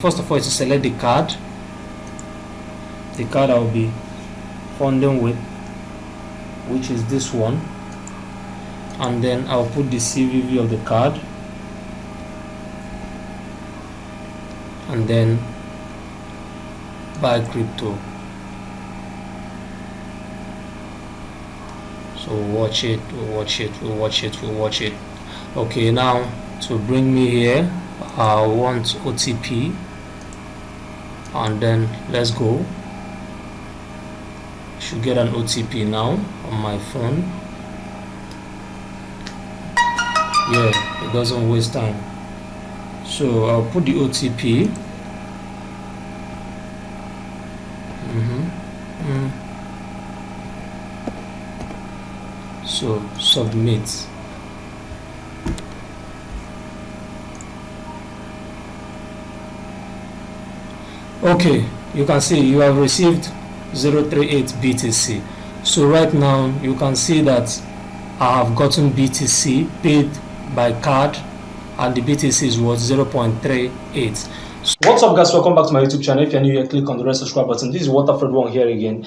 First of all, to select the card I'll be funding with, which is this one, and then I'll put the CVV of the card, and then buy crypto. So watch it. Okay, now to bring me here, I want OTP, and then let's go. Should get an OTP now on my phone. Yeah, it doesn't waste time. So I'll put the OTP. So submit. Okay, you can see you have received 038 BTC. So right now you can see that I have gotten BTC paid by card, and the BTC is worth 0.38. What's up, guys? Welcome back to my YouTube channel. If you're new here, click on the red subscribe button. This is WATERFRED'S here again.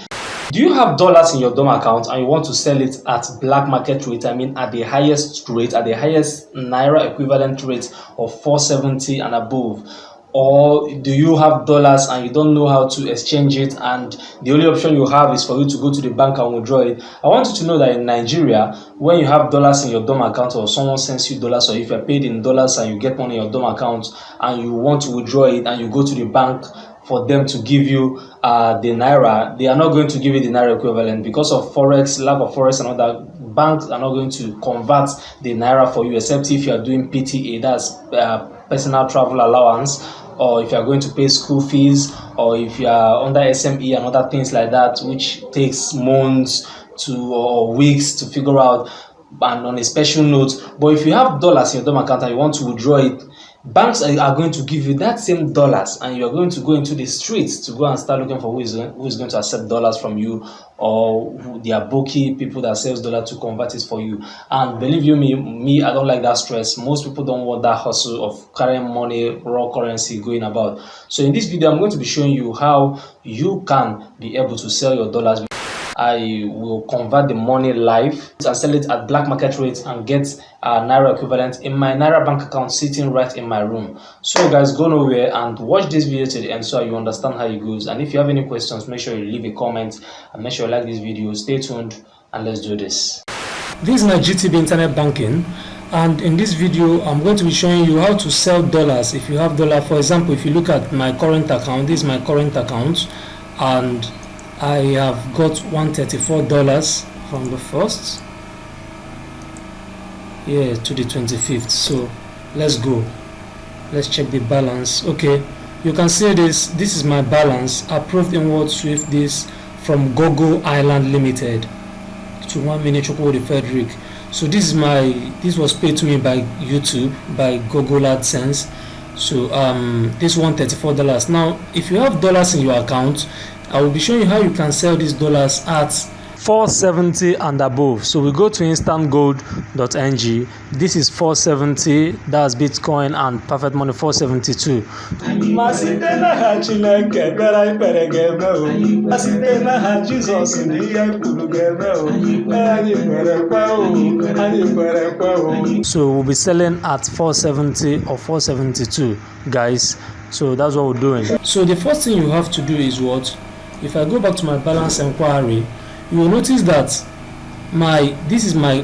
Do you have dollars in your DOM account and you want to sell it at black market rate? I mean, at the highest rate, at the highest Naira equivalent rate of 470 and above. Or do you have dollars and you don't know how to exchange it, and the only option you have is for you to go to the bank and withdraw it? I want you to know that in Nigeria, when you have dollars in your DOM account, or someone sends you dollars, or if you're paid in dollars and you get money in your DOM account and you want to withdraw it and you go to the bank for them to give you the Naira, they are not going to give you the Naira equivalent because of Forex, lack of Forex and all that. Banks are not going to convert the Naira for you, except if you are doing PTA, that's personal travel allowance, or if you are going to pay school fees, or if you are under SME and other things like that, which takes months to or weeks to figure out, and on a special note. But if you have dollars in your DOM account and you want to withdraw it, banks are going to give you that same dollars, and you are going to go into the streets to go and start looking for who is going to accept dollars from you, or the ABOKI people that sells dollars to convert it for you. And believe you me, I don't like that stress. Most people don't want that hustle of carrying money, raw currency going about. So in this video, I'm going to be showing you how you can be able to sell your dollars. I will convert the money live and sell it at black market rates and get a Naira equivalent in my Naira bank account sitting right in my room. So guys, go nowhere and watch this video to the end so you understand how it goes. And if you have any questions, make sure you leave a comment and make sure you like this video. Stay tuned and let's do this. This is my GTB internet banking, and in this video I'm going to be showing you how to sell dollars. If you have dollar, for example, if you look at my current account, this is my current account, and I have got $134 from the 1st to the 25th. So let's go. Let's check the balance. Okay, you can see this is my balance. Approved inward swift this from Gogo Island Limited to 1 minute Chokowode Frederick. So this was paid to me by YouTube, by Google AdSense. So this $134. Now if you have dollars in your account, I will be showing you how you can sell these dollars at 470 and above. So we go to instantgold.ng. This is 470, that's Bitcoin, and perfect money 472. So we'll be selling at 470 or 472, guys. So that's what we're doing. So the first thing you have to do is what? If I go back to my balance inquiry, you will notice that this is my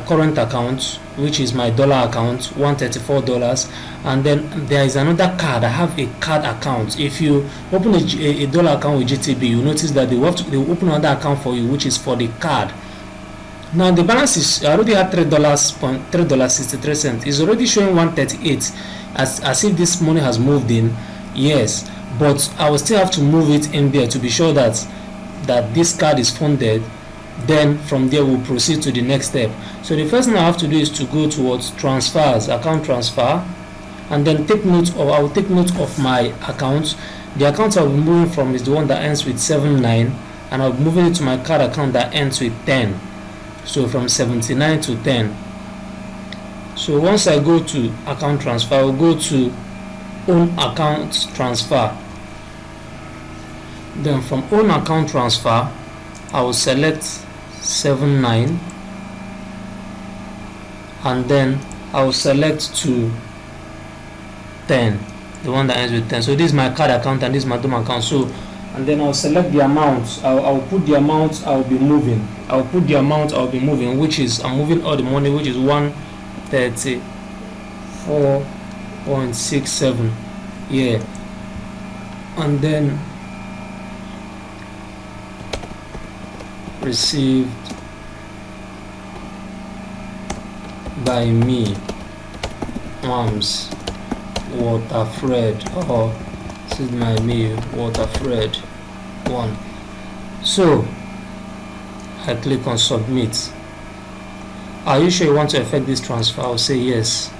current account, which is my dollar account, $134, and then there is another card. I have a card account. If you open a dollar account with GTB, you notice that they will open another account for you, which is for the card. Now the balance is, I already have $3.63. It's already showing 138, as if this money has moved in. Yes, but I will still have to move it in there to be sure that this card is funded. Then from there we'll proceed to the next step. So the first thing I have to do is to go towards transfers, account transfer, and then I will take note of my account. The account I'll be moving from is the one that ends with 79, and I'll be moving it to my card account that ends with 10. So from 79 to 10. So once I go to account transfer, I'll go to own account transfer. Then from own account transfer, I will select 79, and then I will select to 10, the one that ends with 10. So this is my card account and this is my Dom account. So, and then I'll select the amount. I'll put the amount I'll be moving. I'll put the amount I'll be moving, which is, I'm moving all the money, which is 134.67. Yeah. And then received by me, Mams WATERFRED, or this is my me WATERFRED 1. So I click on submit. Are you sure you want to effect this transfer? I'll say yes.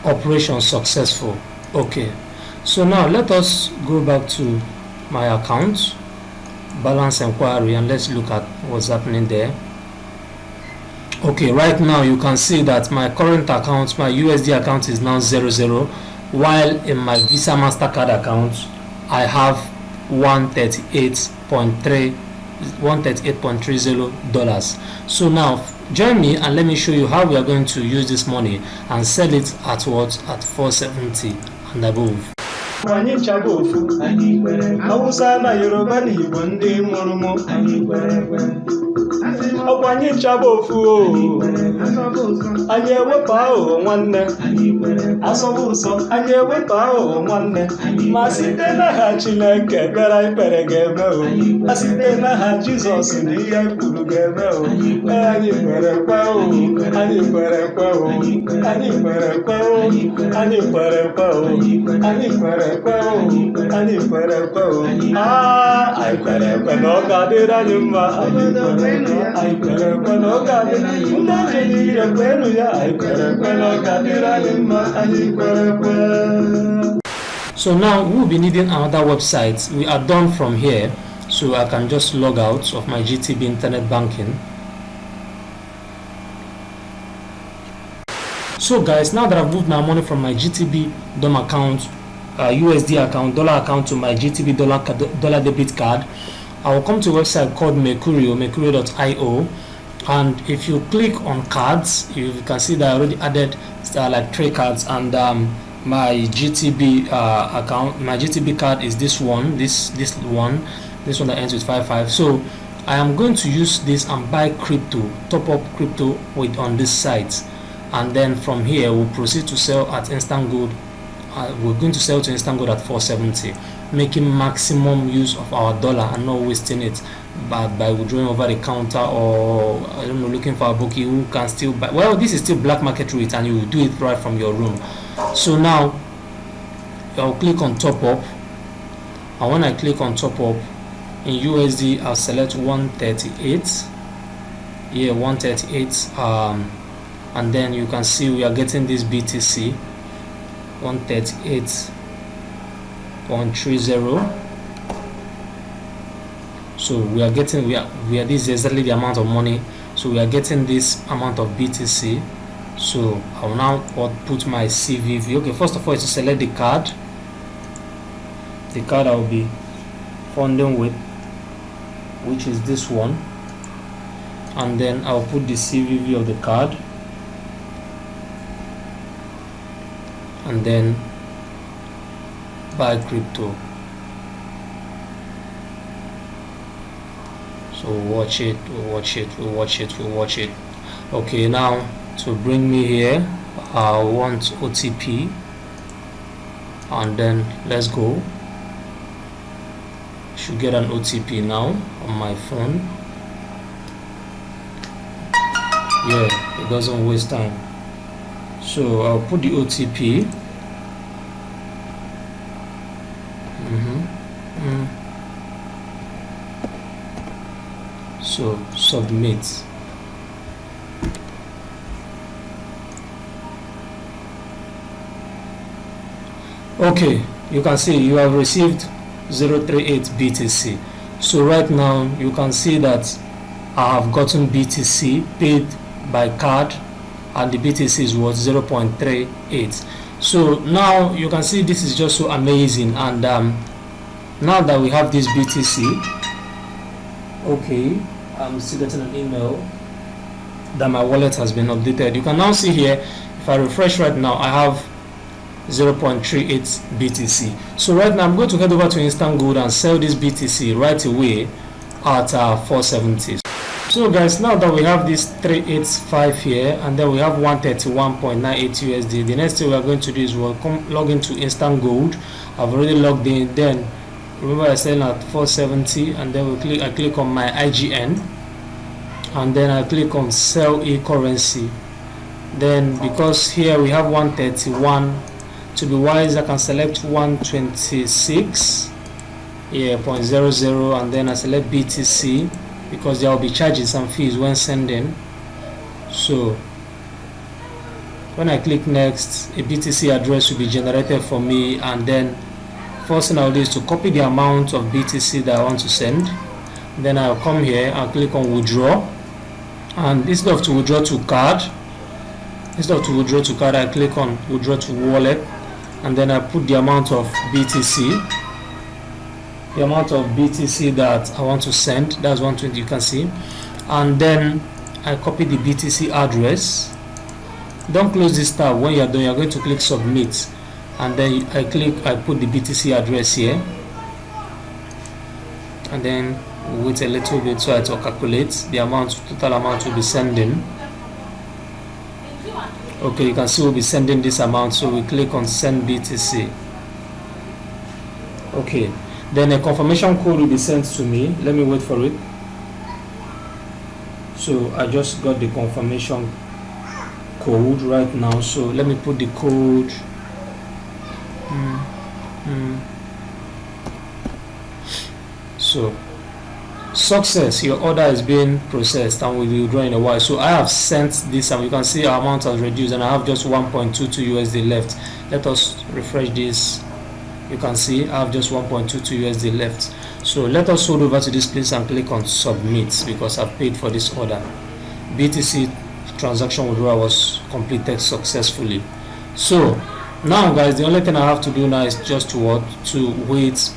Operation successful. Okay, so now let us go back to my account, balance inquiry, and let's look at what's happening there. Okay, right now you can see that my current account, my USD account, is now 00, while in my Visa Mastercard account I have $138.30. So now join me and let me show you how we are going to use this money and sell it at what? At 470 and above. Anyị chaba ofu, Hausa na Yoruba na Igbo ndị mụrụ anyị kwere ekwe. Ọkwa anyị chaba ofu, anyị ewepụ aghụghọ nwanne, asọbụ ụsọ anyị ewepụ aghụghọ nwanne, ma site n'aha Chineke ekpere ikpere ga-eme o, ma site n'aha Jizọs na ihe kwuru ga-eme o. Anyị kwere ekwe o, anyị kwere ekwe o, anyị kwere ekwe o, anyị kwere ekwe o, anyị kwere ekwe o, anyị kwere ekwe o. Anyị kwere ekwe na ọ ga-adịrị anyị mma. Anyị kwere ekwe na ọ ga-adịrị ndị okenye niile kwenu ya. Anyị kwere ekwe na ọ ga-adịrị anyị mma. Anyị kwere ekwe. So now we'll be needing another website. We are done from here, so I can just log out of my GTB internet banking. So guys, now that I've moved my money from my GTB DOM account, USD account, dollar account to my GTB dollar debit card, I will come to a website called Mercuryo, mercuryo.io, and if you click on cards, you can see that I already added like 3 cards, and my GTB account, my GTB card is this one, this one that ends with 55. So I am going to use this and buy crypto, top up crypto on this site, and then from here we'll proceed to sell at instant gold. We're going to sell to instant gold at 470, making maximum use of our dollar and not wasting it by withdrawing over the counter, or I don't know, looking for a ABOKI who can still buy. Well, this is still black market rate and you will do it right from your room. So now I'll click on top up, and when I click on top up in USD, I'll select 138. Yeah, 138. And then you can see we are getting this BTC 138.30. So we are getting, we are this is exactly the amount of money. So we are getting this amount of BTC. So I will now put my CVV. Okay, first of all, is to select the card. The card I will be funding with, which is this one, and then I'll put the CVV of the card, and then buy crypto. So watch it. Okay, now to bring me here, I want OTP, and then let's go. Should get an OTP now on my phone. Yeah, it doesn't waste time. So I'll put the OTP. So submit. Okay, you can see you have received 038 BTC. So right now you can see that I have gotten BTC paid by card, and the BTC is worth 0.38. So now you can see this is just so amazing. And now that we have this BTC, okay, I'm still getting an email that my wallet has been updated. You can now see here, if I refresh right now, I have 0.38 BTC. So right now I'm going to head over to Instant Gold and sell this BTC right away at 470. So guys, now that we have this 385 here and then we have 131.98 USD, the next thing we are going to do is we'll log into Instant Gold. I've already logged in. Then remember I said at 470, and then I click on my IGN, and then I click on sell e-currency. Then because here we have 131, to be wise I can select 126, yeah, 0.00, and then I select BTC because there will be charges and fees when sending. So when I click next, a BTC address will be generated for me, and then first thing I'll do is to copy the amount of BTC that I want to send. Then I'll come here and click on withdraw, and instead of to withdraw to card, I click on withdraw to wallet, and then I put the amount of BTC that I want to send. That's 120, you can see. And then I copy the BTC address. Don't close this tab. When you're done, you're going to click submit, and then I put the BTC address here, and then wait a little bit so it will calculate the total amount we'll be sending. Okay, you can see we'll be sending this amount, so we click on send BTC. Okay, then a confirmation code will be sent to me. Let me wait for it. So I just got the confirmation code right now, so let me put the code. So success, your order is being processed and will be withdrawn in a while. So I have sent this, and you can see our amount has reduced, and I have just 1.22 USD left. Let us refresh this. You can see I have just 1.22 USD left. So let us hold over to this place and click on submit, because I've paid for this order. BTC transaction withdrawal was completed successfully. So now guys, the only thing I have to do now is just to wait.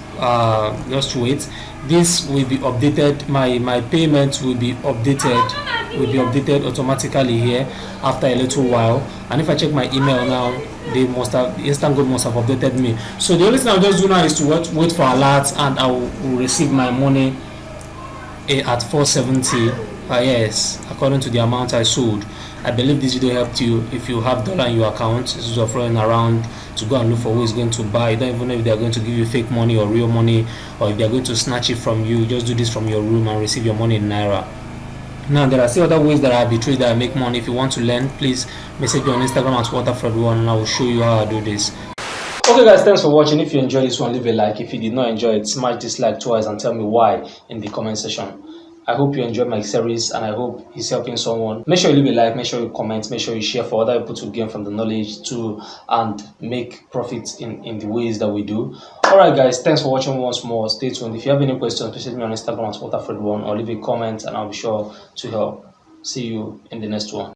This will be updated. My payment will be updated automatically here after a little while. And if I check my email now, the Instant Gold must have updated me. So the only thing I'll just do now is to wait for alerts, and I will receive my money at 470. Yes, according to the amount I sold. I believe this video helped you. If you have dollar in your account, instead of running around to go and look for who is going to buy, you don't even know if they are going to give you fake money or real money, or if they are going to snatch it from you. Just do this from your room and receive your money in Naira. Now there are still other ways that I arbitrate that I make money. If you want to learn, please message me on Instagram at WATERFRED'S, and I will show you how I do this. Okay guys, thanks for watching. If you enjoyed this one, leave a like. If you did not enjoy it, smash this like twice and tell me why in the comment section. I hope you enjoyed my series, and I hope it's helping someone. Make sure you leave a like, make sure you comment, make sure you share for other people to gain from the knowledge too, and make profit in the ways that we do. Alright guys, thanks for watching once more. Stay tuned. If you have any questions, message me on Instagram at WATERFRED'S, or leave a comment and I'll be sure to help. See you in the next one.